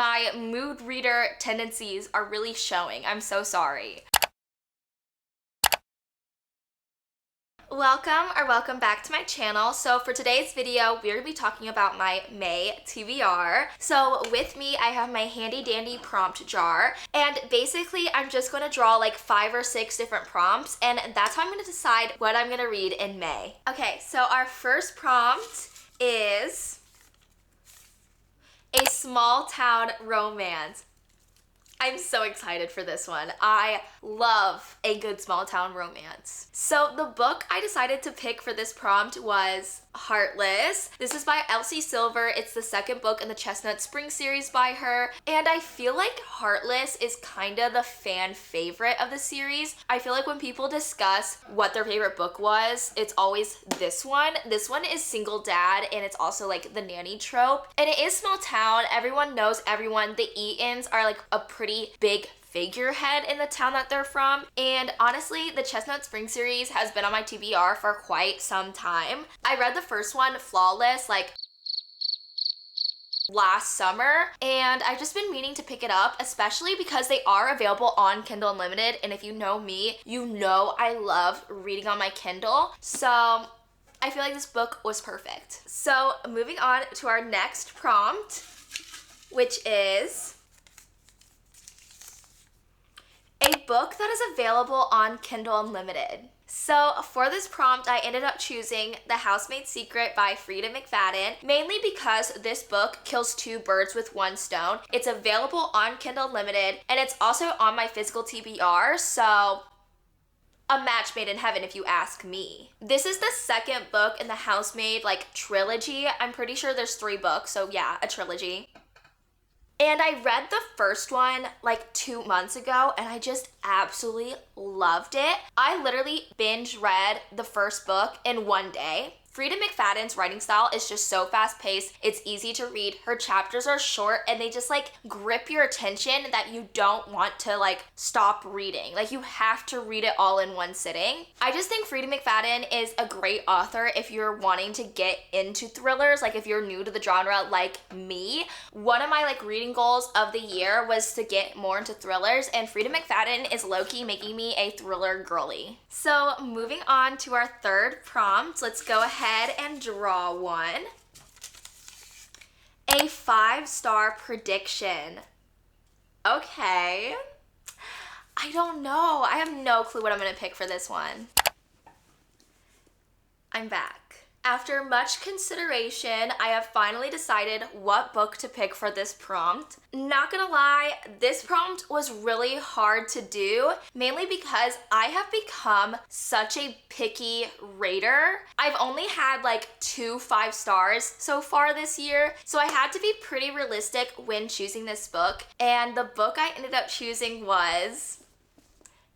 My mood reader tendencies are really showing. I'm so sorry. Welcome back to my channel. So for today's video, we're gonna be talking about my May TBR. So with me, I have my handy dandy prompt jar, and basically I'm just gonna draw like 5 or 6 different prompts, and that's how I'm gonna decide what I'm gonna read in May. Okay, so our first prompt is a small town romance. I'm so excited for this one. I love a good small town romance. So the book I decided to pick for this prompt was Heartless. This is by Elsie Silver. It's the second book in the Chestnut Spring series by her. And I feel like Heartless is kind of the fan favorite of the series. I feel like when people discuss what their favorite book was, it's always this one. This one is single dad, and it's also like the nanny trope. And it is small town. Everyone knows everyone. The Eatons are like a pretty big figurehead in the town that they're from, and honestly the Chestnut Spring series has been on my TBR for quite some time. I read the first one, Flawless, like last summer, and I've just been meaning to pick it up, especially because they are available on Kindle Unlimited, and if you know me, you know I love reading on my Kindle, so I feel like this book was perfect. So moving on to our next prompt, which is a book that is available on Kindle Unlimited. So for this prompt, I ended up choosing The Housemaid's Secret by Frida McFadden, mainly because this book kills 2 birds with 1 stone. It's available on Kindle Unlimited, and it's also on my physical TBR, so a match made in heaven if you ask me. This is the second book in the Housemaid trilogy. I'm pretty sure there's 3 books, so yeah, a trilogy. And I read the first one like 2 months ago, and I just absolutely loved it. I literally binge read the first book in 1 day. Frida McFadden's writing style is just so fast-paced. It's easy to read. Her chapters are short, and they just grip your attention that you don't want to stop reading. You have to read it all in one sitting. I just think Frida McFadden is a great author if you're wanting to get into thrillers, if you're new to the genre like me. One of my reading goals of the year was to get more into thrillers, and Frida McFadden is low-key making me a thriller girly. So moving on to our third prompt, let's go ahead and draw one. A 5-star prediction. Okay. I don't know. I have no clue what I'm gonna pick for this one. I'm back. After much consideration, I have finally decided what book to pick for this prompt. Not gonna lie, this prompt was really hard to do, mainly because I have become such a picky rater. I've only had 2 5 stars so far this year, so I had to be pretty realistic when choosing this book, and the book I ended up choosing was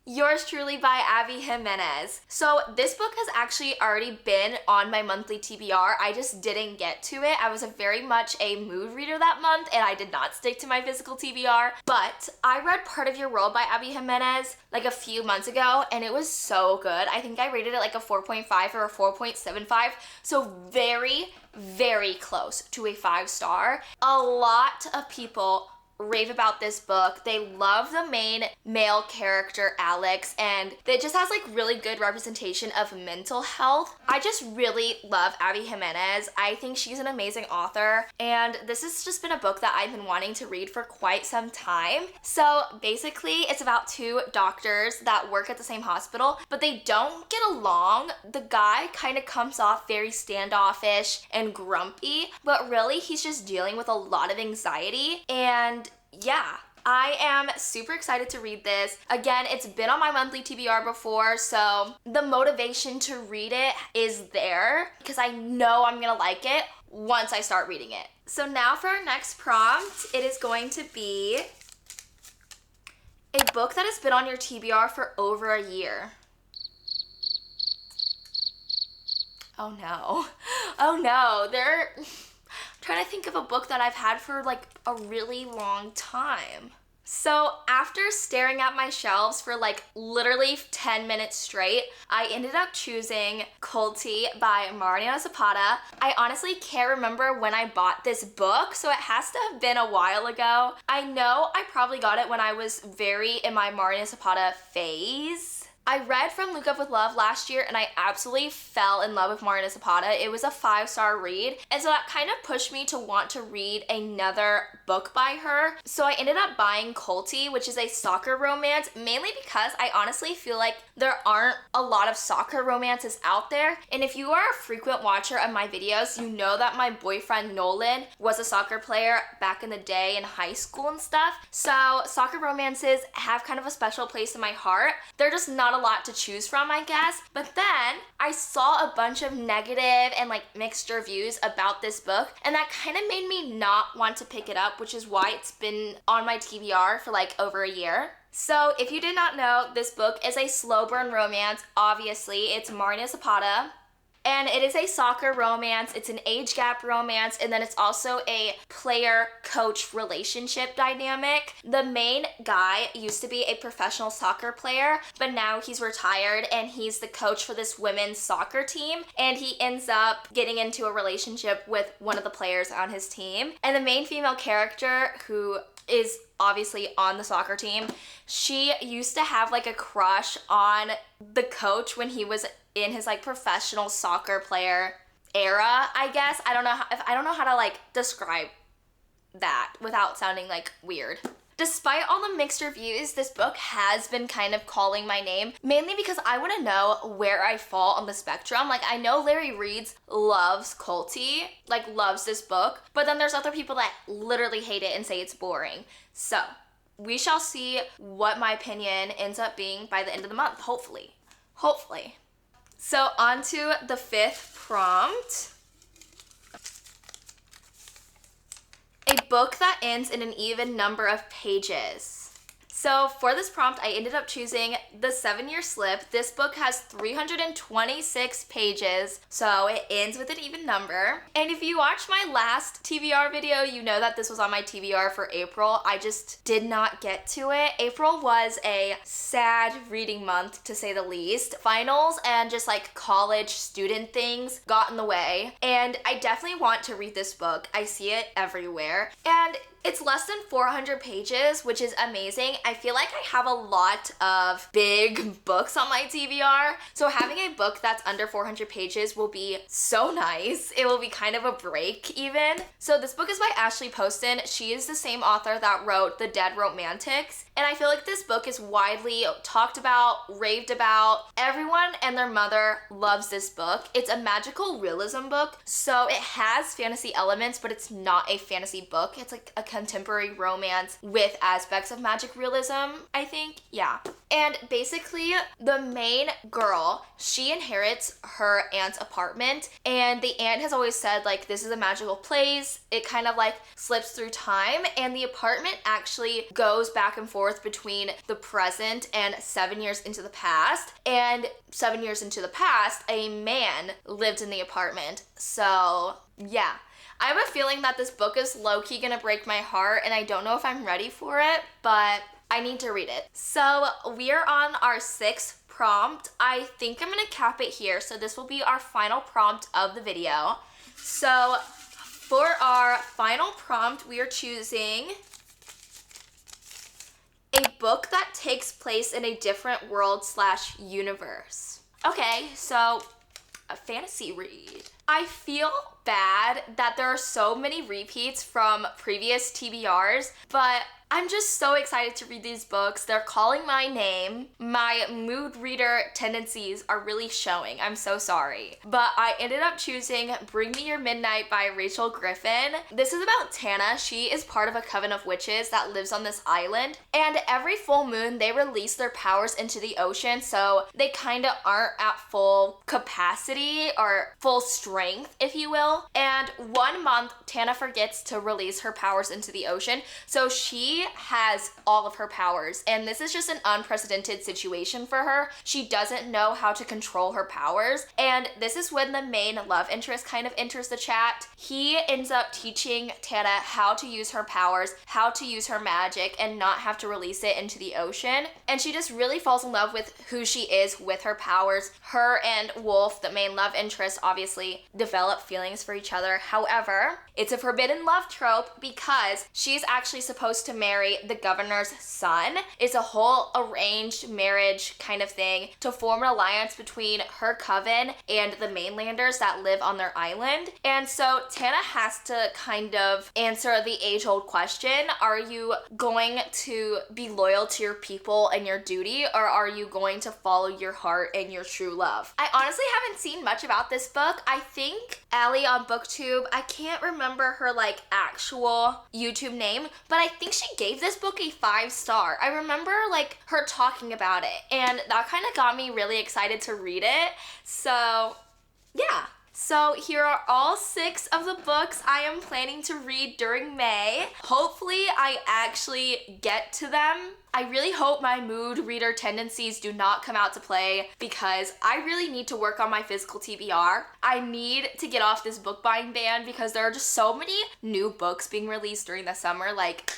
Yours Truly by Abby Jimenez. So this book has actually already been on my monthly TBR. I just didn't get to it. I was very much a mood reader that month, and I did not stick to my physical TBR. But I read Part of Your World by Abby Jimenez a few months ago, and it was so good. I think I rated it a 4.5 or a 4.75. So very, very close to a 5-star. A lot of people rave about this book. They love the main male character, Alex, and it just has really good representation of mental health. I just really love Abby Jimenez. I think she's an amazing author, and this has just been a book that I've been wanting to read for quite some time. So basically, it's about 2 doctors that work at the same hospital, but they don't get along. The guy kind of comes off very standoffish and grumpy, but really he's just dealing with a lot of anxiety, and yeah, I am super excited to read this. Again, it's been on my monthly TBR before, so the motivation to read it is there because I know I'm gonna like it once I start reading it. So now for our next prompt, it is going to be a book that has been on your TBR for over a year. Oh no. Oh no. I'm trying to think of a book that I've had for a really long time. So after staring at my shelves for like literally 10 minutes straight, I ended up choosing Culty by Mariana Zapata. I honestly can't remember when I bought this book, so it has to have been a while ago. I know I probably got it when I was very in my Mariana Zapata phase. I read From Look Up With Love last year and I absolutely fell in love with Mariana Zapata. It was a 5-star read, and so that kind of pushed me to want to read another book by her. So I ended up buying Culty, which is a soccer romance, mainly because I honestly feel like there aren't a lot of soccer romances out there. And if you are a frequent watcher of my videos, you know that my boyfriend Nolan was a soccer player back in the day in high school and stuff. So soccer romances have kind of a special place in my heart. They're just not a lot to choose from, I guess. But then I saw a bunch of negative and like mixed reviews about this book, and that kind of made me not want to pick it up, which is why it's been on my TBR for like over a year. So if you did not know, this book is a slow burn romance. Obviously, it's Mariana Zapata. And it is a soccer romance, it's an age gap romance, and then it's also a player-coach relationship dynamic. The main guy used to be a professional soccer player, but now he's retired and he's the coach for this women's soccer team, and he ends up getting into a relationship with one of the players on his team. And the main female character, who is obviously on the soccer team, she used to have like a crush on the coach when he was in his like professional soccer player era, I guess. I don't know how to like describe that without sounding like weird. Despite all the mixed reviews, this book has been kind of calling my name, mainly because I want to know where I fall on the spectrum. Like, I know Larry Reads loves Culty, like loves this book, but then there's other people that literally hate it and say it's boring. So we shall see what my opinion ends up being by the end of the month, hopefully. So on to the 5th prompt. A book that ends in an even number of pages. So for this prompt, I ended up choosing The 7-Year Slip. This book has 326 pages, so it ends with an even number. And if you watched my last TBR video, you know that this was on my TBR for April. I just did not get to it. April was a sad reading month, to say the least. Finals and just like college student things got in the way. And I definitely want to read this book. I see it everywhere. And it's less than 400 pages, which is amazing. I feel like I have a lot of big books on my TBR, so having a book that's under 400 pages will be so nice. It will be kind of a break even. So this book is by Ashley Poston. She is the same author that wrote The Dead Romantics, and I feel like this book is widely talked about, raved about. Everyone and their mother loves this book. It's a magical realism book, so it has fantasy elements, but it's not a fantasy book. It's like a contemporary romance with aspects of magic realism, I think. Yeah. And basically, the main girl, she inherits her aunt's apartment, and the aunt has always said, like, this is a magical place. It kind of like slips through time, and the apartment actually goes back and forth between the present and 7 years into the past. And 7 years into the past, a man lived in the apartment. So, yeah. I have a feeling that this book is low-key gonna break my heart, and I don't know if I'm ready for it, but I need to read it. So we are on our 6th prompt. I think I'm gonna cap it here, so this will be our final prompt of the video. So for our final prompt, we are choosing a book that takes place in a different world/universe. Okay, so a fantasy read. I feel bad that there are so many repeats from previous TBRs, but I'm just so excited to read these books. They're calling my name. My mood reader tendencies are really showing. I'm so sorry. But I ended up choosing Bring Me Your Midnight by Rachel Griffin. This is about Tana. She is part of a coven of witches that lives on this island. And every full moon, they release their powers into the ocean, so they kind of aren't at full capacity or full strength, if you will. And 1 month, Tana forgets to release her powers into the ocean, so she has all of her powers, and this is just an unprecedented situation for her. She doesn't know how to control her powers, and this is when the main love interest kind of enters the chat. He ends up teaching Tana how to use her powers, how to use her magic, and not have to release it into the ocean. And she just really falls in love with who she is with her powers. Her and Wolf, the main love interest, obviously develop feelings for each other. However, it's a forbidden love trope because she's actually supposed to marry the governor's son. It's a whole arranged marriage kind of thing to form an alliance between her coven and the mainlanders that live on their island. And so Tana has to kind of answer the age-old question, are you going to be loyal to your people and your duty, or are you going to follow your heart and your true love? I honestly haven't seen much about this book. I think Allie on booktube, I can't remember her like actual YouTube name, but I think she gave this book a 5-star. I remember like her talking about it, and that kind of got me really excited to read it. So yeah. So here are all 6 of the books I am planning to read during May. Hopefully I actually get to them. I really hope my mood reader tendencies do not come out to play because I really need to work on my physical TBR. I need to get off this book buying ban because there are just so many new books being released during the summer. Like,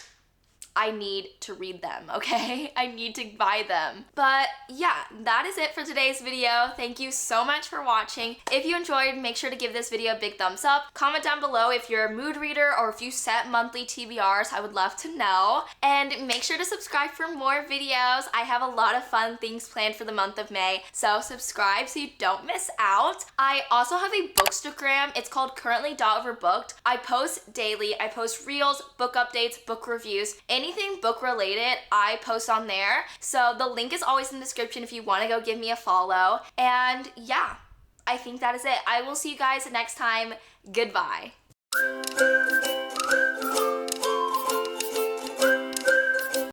I need to read them, okay? I need to buy them. But yeah, that is it for today's video. Thank you so much for watching. If you enjoyed, make sure to give this video a big thumbs up. Comment down below if you're a mood reader or if you set monthly TBRs. I would love to know. And make sure to subscribe for more videos. I have a lot of fun things planned for the month of May, so subscribe so you don't miss out. I also have a bookstagram. It's called currently.overbooked. I post daily. I post reels, book updates, book reviews, anything book related, I post on there. So the link is always in the description if you want to go give me a follow. And yeah, I think that is it. I will see you guys next time. Goodbye.